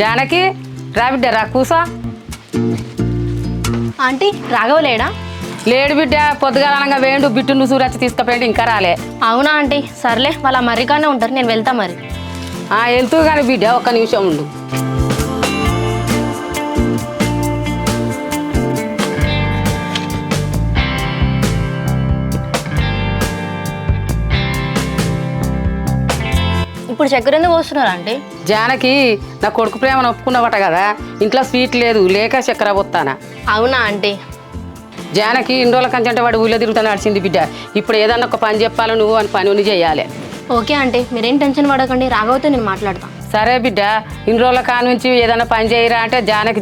జానకి రా బిడ్డ రా కూసో. ఆంటీ రాఘవలేడా? లేడు బిడ్డ, పొద్దుగాలనంగా వేండు బిట్టును సూరచ్చి తీసుకుపోయిండు, ఇంకా రాలే. అవునా ఆంటీ, సర్లే వాళ్ళ మర్రికానే ఉంటారు, నేను వెళ్తా మరి. వెళ్తూ కానీ బిడ్డ ఒక్క నిమిషం ఉండు. ఇప్పుడు చక్కెర ఎందుకు పోస్తున్నారు ఆంటీ? జానకి నా కొడుకు ప్రేమను ఒప్పుకున్నావట కదా, ఇంట్లో స్వీట్ లేదు, లేక చక్కెర పోతానా. అవునా ఆంటీ? జానకి ఇన్ని రోజుల కంటే వాడు ఊళ్ళో తిరుగుతా నడిచింది బిడ్డ. ఇప్పుడు ఏదన్నా ఒక పని చెప్పాలి నువ్వు, అని పని చేయాలి. ఓకే ఆంటీ, మీరేం టెన్షన్ పడకండి, రాఘవతో నేను మాట్లాడతాను. సరే బిడ్డ, ఇన్ని రోజుల కాడ నుంచి ఏదైనా పని చేయరా అంటే జానకి